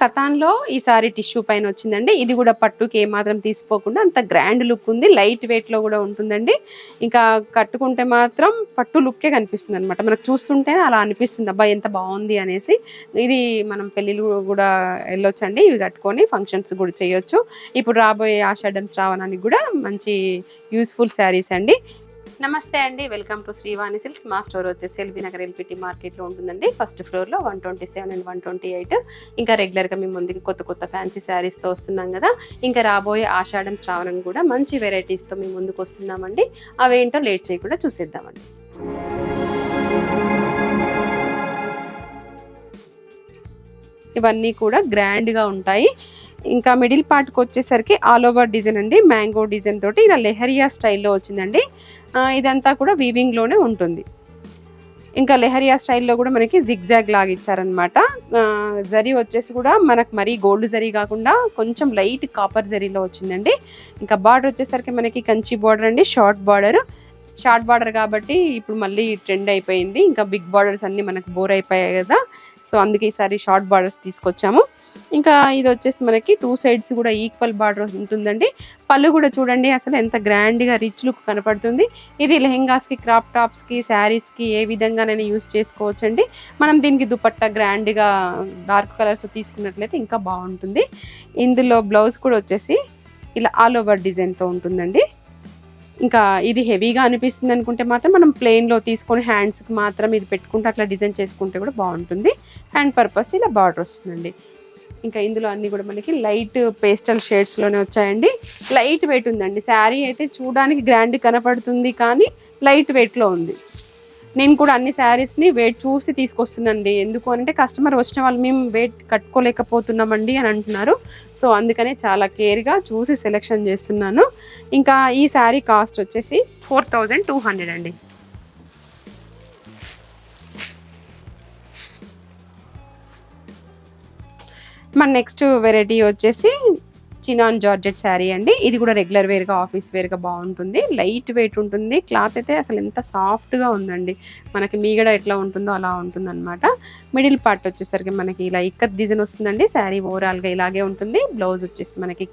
కథాన్లో ఈసారి టిష్యూ పైన వచ్చిందండి. ఇది కూడా పట్టుకి ఏమాత్రం తీసిపోకుండా అంత గ్రాండ్ లుక్ ఉంది. లైట్ వెయిట్లో కూడా ఉంటుందండి. ఇంకా కట్టుకుంటే మాత్రం పట్టు లుక్కే కనిపిస్తుంది అనమాట. మనకు చూస్తుంటేనే అలా అనిపిస్తుంది, అబ్బాయి ఎంత బాగుంది అనేసి. ఇది మనం పెళ్ళిళ్ళు కూడా వెళ్ళొచ్చండి, ఇవి కట్టుకొని ఫంక్షన్స్ కూడా చేయొచ్చు. ఇప్పుడు రాబోయే ఆషాఢం శ్రావణానికి కూడా మంచి యూస్ఫుల్ శారీస్ అండి. నమస్తే అండి, వెల్కమ్ టు శ్రీవాణి సిల్క్స్. మా స్టోర్ వచ్చేసి ఎల్బీ నగర్ ఎల్పిటి మార్కెట్లో ఉంటుందండి. ఫస్ట్ ఫ్లోర్లో 127 అండ్ 128. ఇంకా రెగ్యులర్గా మేము ముందుకు కొత్త ఫ్యాన్సీ శారీస్తో వస్తున్నాం కదా. ఇంకా రాబోయే ఆషాఢం శ్రావణం కూడా మంచి వెరైటీస్తో మేము ముందుకు వస్తున్నామండి. అవేంటో లేట్ చేయకుండా చూసేద్దామండి. ఇవన్నీ కూడా గ్రాండ్గా ఉంటాయి. ఇంకా మిడిల్ పార్ట్కి వచ్చేసరికి ఆల్ ఓవర్ డిజైన్ అండి, మ్యాంగో డిజైన్ తోటి ఇలా లెహరియా స్టైల్లో వచ్చిందండి. ఇదంతా కూడా వీవింగ్లోనే ఉంటుంది. ఇంకా లెహరియా స్టైల్లో కూడా మనకి జిగ్జాగ్ లాగా ఇచ్చారనమాట. జరీ వచ్చేసి కూడా మనకు మరీ గోల్డ్ జరీ కాకుండా కొంచెం లైట్ కాపర్ జరీలో వచ్చిందండి. ఇంకా బార్డర్ వచ్చేసరికి మనకి కంచి బార్డర్ అండి, షార్ట్ బార్డర్ కాబట్టి ఇప్పుడు మళ్ళీ ట్రెండ్ అయిపోయింది. ఇంకా బిగ్ బార్డర్స్ అన్నీ మనకు బోర్ అయిపోయాయి కదా, సో అందుకే ఈసారి షార్ట్ బార్డర్స్ తీసుకొచ్చాము. ఇంకా ఇది వచ్చేసి మనకి 2 సైడ్స్ కూడా ఈక్వల్ బార్డర్ ఉంటుందండి. పళ్ళు కూడా చూడండి అసలు ఎంత గ్రాండ్గా రిచ్ లుక్ కనపడుతుంది. ఇది లెహెంగాస్కి, క్రాప్ టాప్స్కి, శారీస్కి ఏ విధంగానైనా యూస్ చేసుకోవచ్చండి. మనం దీనికి దుపట్టా గ్రాండ్గా డార్క్ కలర్స్ తీసుకున్నట్లయితే ఇంకా బాగుంటుంది. ఇందులో బ్లౌజ్ కూడా వచ్చేసి ఇలా ఆల్ ఓవర్ డిజైన్తో ఉంటుందండి. ఇంకా ఇది హెవీగా అనిపిస్తుంది అనుకుంటే మాత్రం మనం ప్లెయిన్లో తీసుకొని హ్యాండ్స్కి మాత్రం ఇది పెట్టుకుంటే అట్లా డిజైన్ చేసుకుంటే కూడా బాగుంటుంది. హ్యాండ్ పర్పస్ ఇలా బార్డర్ వస్తుందండి. ఇంకా ఇందులో అన్నీ కూడా మనకి లైట్ పేస్టల్ షేడ్స్లోనే వచ్చాయండి. లైట్ వెయిట్ ఉందండి. శారీ అయితే చూడడానికి గ్రాండ్ కనపడుతుంది కానీ లైట్ వెయిట్లో ఉంది. నేను కూడా అన్ని శారీస్ని వెయిట్ చూసి తీసుకొస్తున్నానండి. ఎందుకు అంటే కస్టమర్ వచ్చిన వాళ్ళు మేము వెయిట్ కట్టుకోలేకపోతున్నామండి అని అంటున్నారు. సో అందుకనే చాలా కేర్గా చూసి సెలెక్షన్ చేస్తున్నాను. ఇంకా ఈ శారీ కాస్ట్ వచ్చేసి 4200 అండి. మన నెక్స్ట్ వెరైటీ వచ్చేసి చినాన్ జార్జెట్ శారీ అండి. ఇది కూడా రెగ్యులర్ వేర్గా, ఆఫీస్ వేర్గా బాగుంటుంది. లైట్ వెయిట్ ఉంటుంది. క్లాత్ అయితే అసలు ఎంత సాఫ్ట్గా ఉందండి. మనకి మీగడ ఎట్లా ఉంటుందో అలా ఉంటుంది అనమాట. మిడిల్ పార్ట్ వచ్చేసరికి మనకి ఇలా ఇక్కత్ డిజైన్ వస్తుందండి. శారీ ఓవరాల్గా ఇలాగే ఉంటుంది. బ్లౌజ్ వచ్చేసి మనకి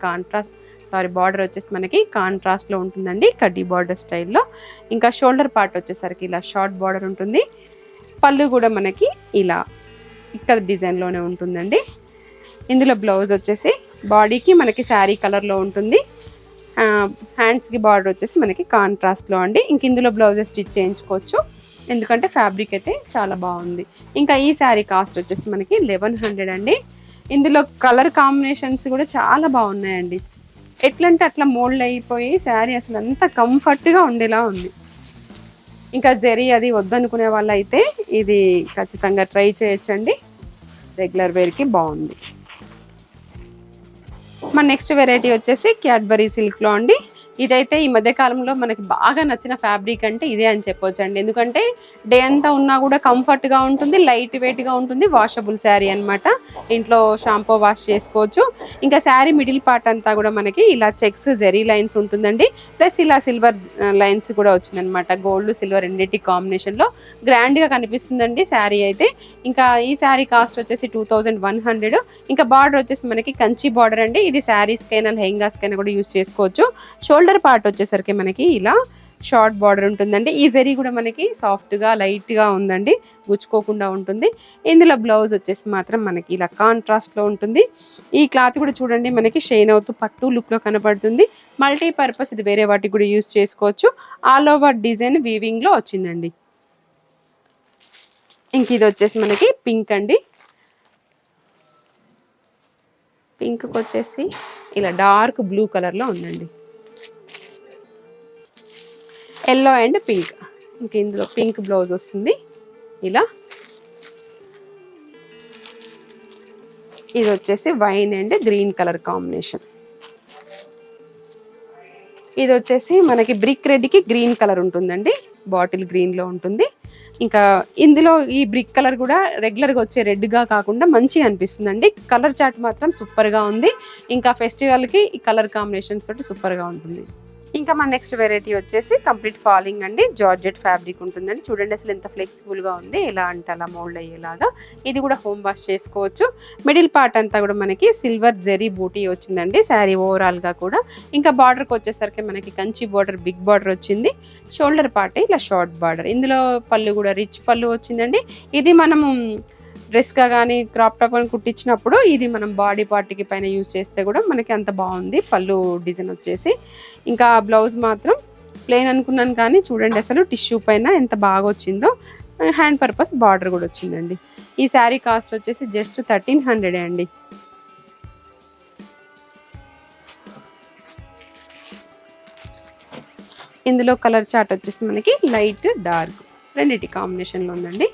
బార్డర్ వచ్చేసి మనకి కాంట్రాస్ట్లో ఉంటుందండి, కడ్డీ బార్డర్ స్టైల్లో. ఇంకా షోల్డర్ పార్ట్ వచ్చేసరికి ఇలా షార్ట్ బార్డర్ ఉంటుంది. పళ్ళు కూడా మనకి ఇలా ఇక్కత్ డిజైన్లోనే ఉంటుందండి. ఇందులో బ్లౌజ్ వచ్చేసి బాడీకి మనకి శారీ కలర్లో ఉంటుంది. హ్యాండ్స్కి బార్డర్ వచ్చేసి మనకి కాంట్రాస్ట్లో అండి. ఇంక ఇందులో బ్లౌజెస్ స్టిచ్ చేయించుకోవచ్చు, ఎందుకంటే ఫ్యాబ్రిక్ అయితే చాలా బాగుంది. ఇంకా ఈ శారీ కాస్ట్ వచ్చేసి మనకి 1100 అండి. ఇందులో కలర్ కాంబినేషన్స్ కూడా చాలా బాగున్నాయండి. ఎట్లంటే అట్లా మోల్డ్ అయిపోయి శారీ అసలు అంత కంఫర్ట్గా ఉండేలా ఉంది. ఇంకా జరీ అది వద్దనుకునే వాళ్ళు అయితే ఇది ఖచ్చితంగా ట్రై చేయొచ్చండి. రెగ్యులర్ వేర్కి బాగుంది. మన నెక్స్ట్ వెరైటీ వచ్చేసి క్యాడ్బరీ సిల్క్లో అండి. ఇదైతే ఈ మధ్యకాలంలో మనకి బాగా నచ్చిన ఫ్యాబ్రిక్ అంటే ఇదే అని చెప్పొచ్చు అండి. ఎందుకంటే డే అంతా ఉన్నా కూడా కంఫర్ట్గా ఉంటుంది, లైట్ వెయిట్గా ఉంటుంది. వాషబుల్ శారీ అనమాట. ఇంట్లో షాంపూ వాష్ చేసుకోవచ్చు. ఇంకా శారీ మిడిల్ పార్ట్ అంతా కూడా మనకి ఇలా చెక్స్ జెరీ లైన్స్ ఉంటుందండి. ప్లస్ ఇలా సిల్వర్ లైన్స్ కూడా వచ్చిందనమాట. గోల్డ్ సిల్వర్ రెండింటి కాంబినేషన్లో గ్రాండ్గా కనిపిస్తుందండి శారీ అయితే. ఇంకా ఈ శారీ కాస్ట్ వచ్చేసి 2100. ఇంకా బార్డర్ వచ్చేసి మనకి కంచి బార్డర్ అండి. ఇది శారీస్కైనా లెహెంగాస్కైనా కూడా యూస్ చేసుకోవచ్చు. షోల్డర్ పార్ట్ వచ్చేసరికి మనకి ఇలా షార్ట్ బార్డర్ ఉంటుందండి. ఈ జరీ కూడా మనకి సాఫ్ట్గా లైట్గా ఉందండి, గుచ్చుకోకుండా ఉంటుంది. ఇందులో బ్లౌజ్ వచ్చేసి మాత్రం మనకి ఇలా కాంట్రాస్ట్లో ఉంటుంది. ఈ క్లాత్ కూడా చూడండి మనకి షైన్ అవుతూ పట్టు లుక్లో కనపడుతుంది. మల్టీపర్పస్, ఇది వేరే వాటికి కూడా యూస్ చేసుకోవచ్చు. ఆల్ ఓవర్ డిజైన్ వీవింగ్లో వచ్చిందండి. ఇంక ఇది వచ్చేసి మనకి పింక్ అండి. పింక్కి వచ్చేసి ఇలా డార్క్ బ్లూ కలర్లో ఉందండి. Yellow and pink. ఇంక ఇందులో పింక్ బ్లౌజ్ వస్తుంది ఇలా. ఇది వచ్చేసి wine and green colour combination. ఇది వచ్చేసి మనకి బ్రిక్ రెడ్కి గ్రీన్ కలర్ ఉంటుందండి, బాటిల్ గ్రీన్లో ఉంటుంది. ఇంకా ఇందులో ఈ బ్రిక్ కలర్ కూడా రెగ్యులర్గా వచ్చే రెడ్గా కాకుండా మంచిగా అనిపిస్తుందండి. కలర్ చార్ట్ మాత్రం సూపర్గా ఉంది. ఇంకా ఫెస్టివల్కి ఈ కలర్ కాంబినేషన్స్ తోటి సూపర్గా ఉంటుంది. ఇంకా మన నెక్స్ట్ వెరైటీ వచ్చేసి కంప్లీట్ ఫాలింగ్ అండి. జార్జెట్ ఫ్యాబ్రిక్ ఉంటుందండి. చూడండి అసలు ఎంత ఫ్లెక్సిబుల్గా ఉంది, ఎలా అంటే అలా మోల్డ్ అయ్యేలాగా. ఇది కూడా హోమ్ వాష్ చేసుకోవచ్చు. మిడిల్ పార్ట్ అంతా కూడా మనకి సిల్వర్ జెరీ బూటీ వచ్చిందండి శారీ ఓవరాల్గా కూడా. ఇంకా బార్డర్కి వచ్చేసరికి మనకి కంచి బార్డర్, బిగ్ బార్డర్ వచ్చింది. షోల్డర్ పార్ట్ ఇలా షార్ట్ బార్డర్. ఇందులో పళ్ళు కూడా రిచ్ పళ్ళు వచ్చిందండి. ఇది మనము డ్రెస్గా కానీ క్రాప్ టాప్ అని కుట్టించినప్పుడు ఇది మనం బాడీ పార్ట్కి పైన యూజ్ చేస్తే కూడా మనకి అంత బాగుంది పళ్ళు డిజైన్ వచ్చేసి. ఇంకా బ్లౌజ్ మాత్రం ప్లెయిన్ అనుకున్నాను కానీ చూడండి అసలు టిష్యూ పైన ఎంత బాగా వచ్చిందో. హ్యాండ్ పర్పస్ బార్డర్ కూడా వచ్చిందండి. ఈ శారీ కాస్ట్ వచ్చేసి జస్ట్ 1300 అండి. ఇందులో కలర్ చార్ట్ వచ్చేసి మనకి లైట్ డార్క్ రెండిటి కాంబినేషన్లో ఉందండి.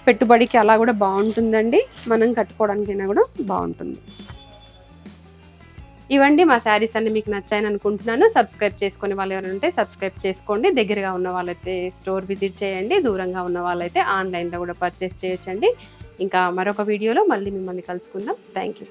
పెట్టుబడికి అలా కూడా బాగుంటుందండి, మనం కట్టుకోవడానికైనా కూడా బాగుంటుంది. ఇవండి మా శారీస్ అన్ని మీకు నచ్చాయని అనుకుంటున్నాను. సబ్స్క్రైబ్ చేసుకునే వాళ్ళు ఎవరైనా ఉంటే సబ్స్క్రైబ్ చేసుకోండి. దగ్గరగా ఉన్న వాళ్ళైతే స్టోర్ విజిట్ చేయండి. దూరంగా ఉన్న వాళ్ళైతే ఆన్లైన్లో కూడా పర్చేస్ చేయొచ్చండి. ఇంకా మరొక వీడియోలో మళ్ళీ మిమ్మల్ని కలుసుకుందాం. Thank you.